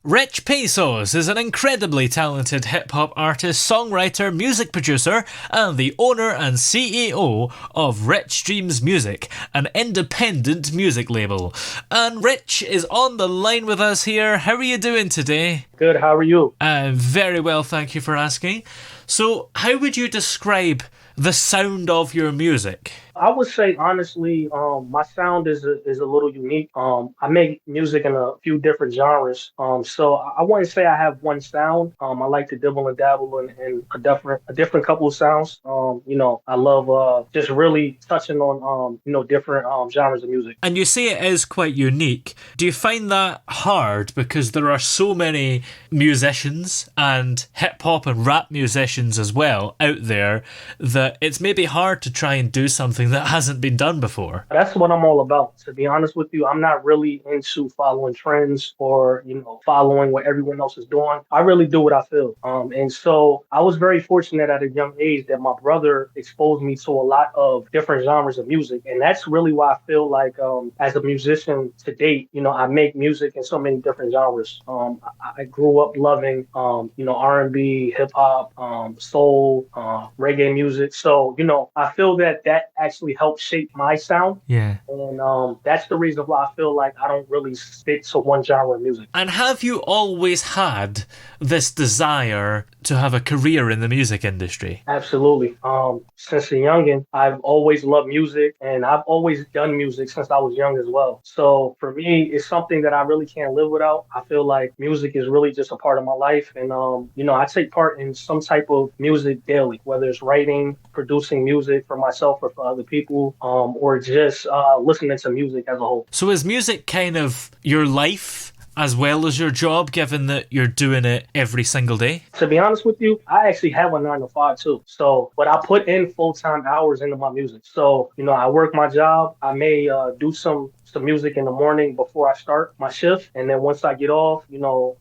Rich Pesos is an incredibly talented hip-hop artist, songwriter, music producer, and the owner and CEO of Rich Dreams Music, an independent music label. And Rich is on the line with us here. How are you doing today? Good, how are you? Very well, thank you for asking. So, how would you describe the sound of your music? I would say honestly, my sound is a little unique. I make music in a few different genres. So I wouldn't say I have one sound. I like to dibble and dabble in a different couple of sounds. I love just really touching on different genres of music. And you say it is quite unique. Do you find that hard because there are so many musicians and hip hop and rap musicians as well out there that it's maybe hard to try and do something that hasn't been done before? That's what I'm all about. To be honest with you, I'm not really into following trends or, following what everyone else is doing. I really do what I feel. And so I was very fortunate at a young age that my brother exposed me to a lot of different genres of music. And that's really why I feel like, as a musician to date, I make music in so many different genres. I grew up loving, R&B, hip hop, soul, reggae music. So, I feel that actually helped shape my sound. Yeah. And that's the reason why I feel like I don't really stick to one genre of music. And have you always had this desire to have a career in the music industry? Absolutely. Since a youngin, I've always loved music and I've always done music since I was young as well. So for me, it's something that I really can't live without. I feel like music is really just a part of my life. And, I take part in some type of music daily, whether it's writing, producing music for myself or for other people, or just listening to music as a whole. So is music kind of your life as well as your job, given that you're doing it every single day? To be honest with you, I actually have a 9 to 5 too. So, but I put in full-time hours into my music. So, I work my job. I may do some music in the morning before I start my shift. And then once I get off,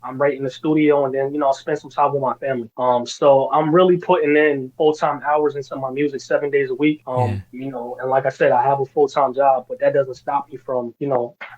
I'm right in the studio and then, I'll spend some time with my family. So I'm really putting in full-time hours into my music 7 days a week. And like I said, I have a full-time job, but that doesn't stop me from,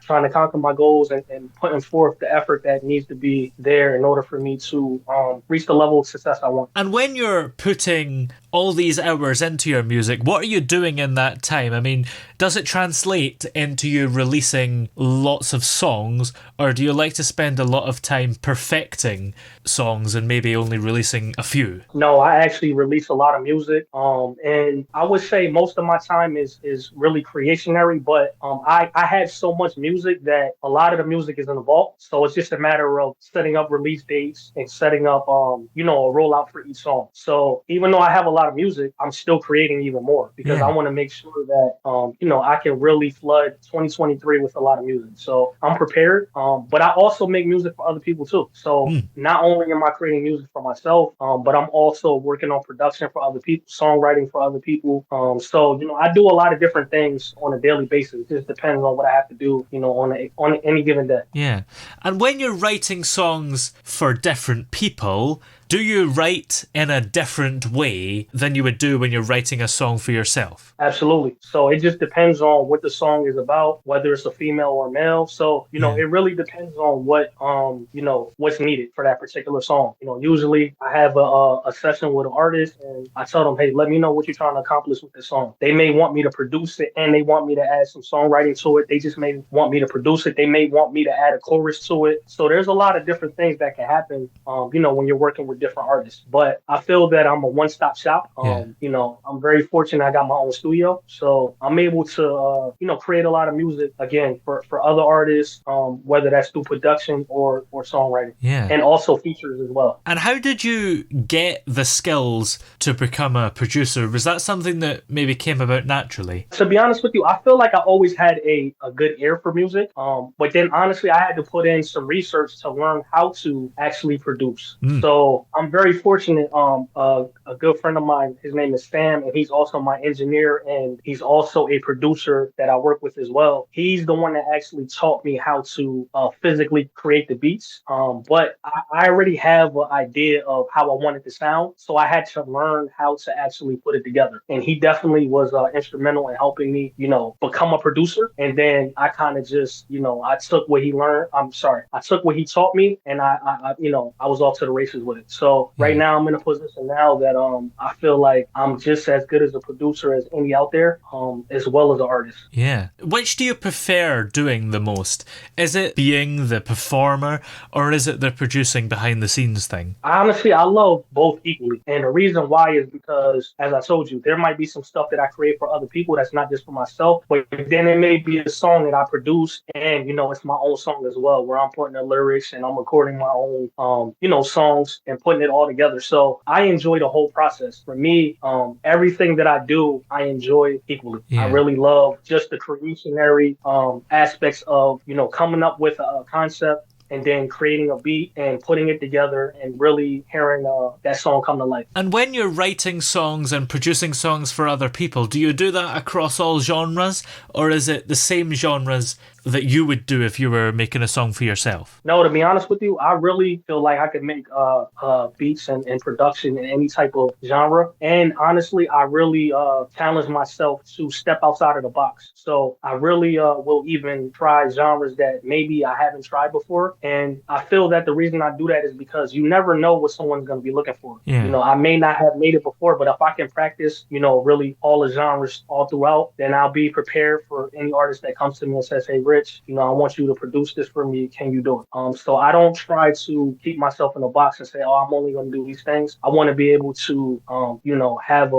trying to conquer my goals and putting forth the effort that needs to be there in order for me to reach the level of success I want. And when you're putting all these hours into your music, what are you doing in that time? I mean, does it translate into you releasing lots of songs, or do you like to spend a lot of time perfecting songs and maybe only releasing a few? No, I actually release a lot of music. And I would say most of my time is really creationary, but I have so much music that a lot of the music is in the vault. So it's just a matter of setting up release dates and setting up a rollout for each song. So even though I have a lot of music, I'm still creating even more because I want to make sure that I can really flood 2023 with a lot of music. So I'm prepared. But I also make music for other people too. So not only am I creating music for myself, but I'm also working on production for other people, songwriting for other people. So I do a lot of different things on a daily basis. It just depends on what I have to do, on any given day. Yeah. And when you're writing songs for different people, do you write in a different way than you would do when you're writing a song for yourself? Absolutely. So it just depends on what the song is about, whether it's a female or male. So, it really depends on what's needed for that particular song. Usually I have a session with an artist and I tell them, hey, let me know what you're trying to accomplish with this song. They may want me to produce it and they want me to add some songwriting to it. They just may want me to produce it. They may want me to add a chorus to it. So there's a lot of different things that can happen, when you're working with different artists. But I feel that I'm a one-stop shop. I'm very fortunate I got my own studio. So I'm able to, create a lot of music, again, for other artists, whether that's through production or songwriting. Yeah. And also features as well. And how did you get the skills to become a producer? Was that something that maybe came about naturally? To be honest with you, I feel like I always had a good ear for music. But then honestly, I had to put in some research to learn how to actually produce. So I'm very fortunate. A good friend of mine, his name is Sam, and he's also my engineer, and he's also a producer that I work with as well. He's the one that actually taught me how to physically create the beats. But I already have an idea of how I wanted to sound, so I had to learn how to actually put it together. And he definitely was instrumental in helping me, become a producer. And then I kind of just, I took what he learned. I'm sorry, I took what he taught me, and I was off to the races with it. So right Yeah. now I'm in a position now that I feel like I'm just as good as a producer as any out there, as well as an artist. Yeah. Which do you prefer doing the most? Is it being the performer or is it the producing behind the scenes thing? Honestly, I love both equally. And the reason why is because, as I told you, there might be some stuff that I create for other people that's not just for myself, but then it may be a song that I produce and, it's my own song as well, where I'm putting the lyrics and I'm recording my own, songs and putting it all together. So I enjoy the whole process. For me, everything that I do, I enjoy equally. I Yeah. really love just the creationary aspects of, coming up with a concept and then creating a beat and putting it together and really hearing that song come to life. And when you're writing songs and producing songs for other people, do you do that across all genres or is it the same genres that you would do if you were making a song for yourself? No, to be honest with you, I really feel like I could make beats and production in any type of genre. And honestly, I really challenge myself to step outside of the box. So I really will even try genres that maybe I haven't tried before. And I feel that the reason I do that is because you never know what someone's going to be looking for. Yeah. I may not have made it before, but if I can practice, really all the genres all throughout, then I'll be prepared for any artist that comes to me and says, "Hey, Rich, I want you to produce this for me. Can you do it?" So I don't try to keep myself in a box and say, "Oh, I'm only going to do these things." I want to be able to, have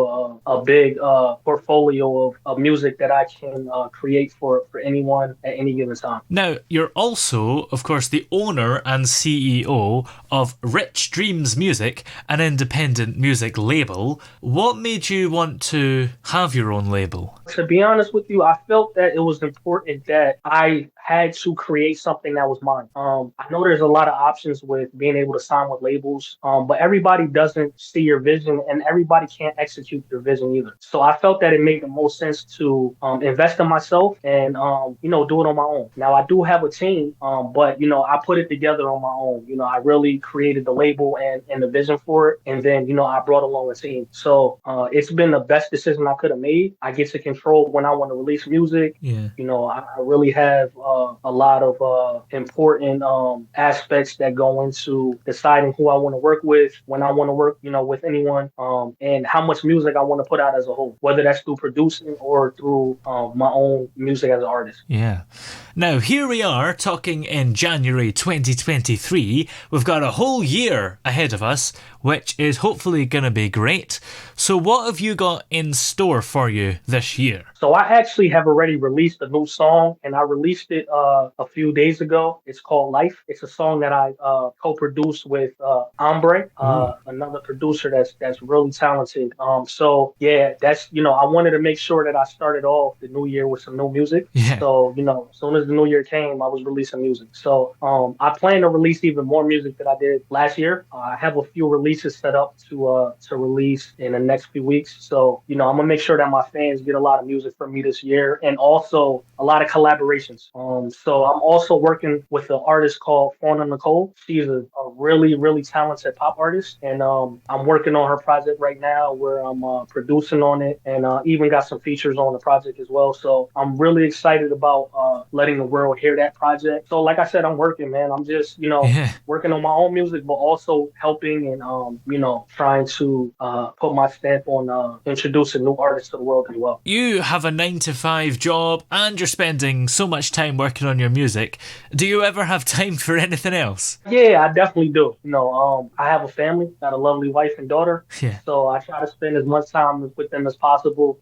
a big portfolio of music that I can create for anyone at any given time. Now, you're also, of course, the owner and CEO of Rich Dreams Music, an independent music label. What made you want to have your own label? To be honest with you, I felt that it was important that I had to create something that was mine. I know there's a lot of options with being able to sign with labels, but everybody doesn't see your vision and everybody can't execute your vision either. So I felt that it made the most sense to invest in myself and, do it on my own. Now, I do have a team, but, I put it together on my own. I really created the label and the vision for it. And then, I brought along a team. So it's been the best decision I could have made. I get to control when I want to release music. Yeah. I really have a lot of important aspects that go into deciding who I want to work with, when I want to work, with anyone, and how much music I want to put out as a whole, whether that's through producing or through my own music as an artist. Yeah. Now, here we are talking in January 2023. We've got a whole year ahead of us, which is hopefully going to be great. So what have you got in store for you this year? So I actually have already released a new song, and I released it a few days ago. It's called Life. It's a song that I co-produced with Ombre, another producer that's really talented. So yeah, that's I wanted to make sure that I started off the new year with some new music. Yeah. So as soon as the new year came, I was releasing music. So I plan to release even more music that I did last year. I have a few releases set up to release in the next few weeks. So I'm gonna make sure that my fans get a lot of music from me this year, and also a lot of collaborations. So I'm also working with an artist called Fauna Nicole. She's a really, really talented pop artist, and I'm working on her project right now, where I'm producing on it, and even got some features on the project as well. So I'm really excited about letting the world hear that project. So like I said, I'm working, man. I'm just Yeah. working on my own music, but also helping and trying to put my stamp on introducing new artists to the world as well. You have a 9 to 5 job and you're spending so much time working on your music. Do you ever have time for anything else? Yeah, I definitely do. I have a family, got a lovely wife and daughter. Yeah. So I try to spend as much time with them as possible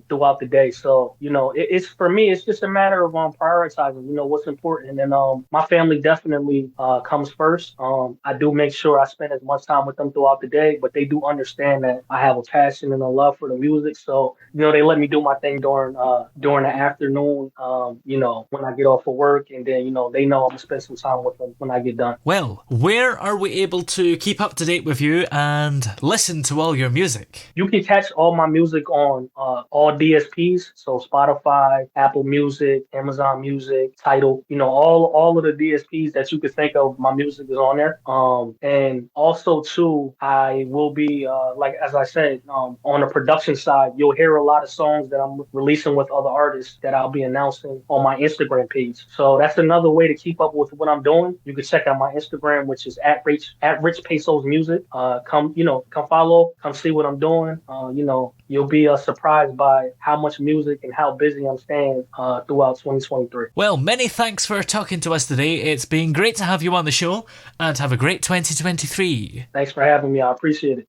throughout the day. So, it's for me, it's just a matter of prioritizing, what's important. And my family definitely comes first. I do make sure I spend as much time with them throughout the day, but they do understand that I have a passion and a love for the music. So, they let me do my thing during the afternoon, when I get off of work, and then, they know I'm gonna spend some time with them when I get done. Well, where where are we able to keep up to date with you and listen to all your music? You can catch all my music on all DSPs, so Spotify, Apple Music, Amazon Music, Tidal. All of the DSPs that you could think of, my music is on there. And also too, I will be like as I said, on the production side, you'll hear a lot of songs that I'm releasing with other artists that I'll be announcing on my Instagram page. So that's another way to keep up with what I'm doing. You can check out my Instagram, which is at Rich Pesos Music. Come follow, come see what I'm doing. You'll be surprised by how much music and how busy I'm staying throughout 2023. Well, many thanks for talking to us today. It's been great to have you on the show, and have a great 2023. Thanks for having me. I appreciate it.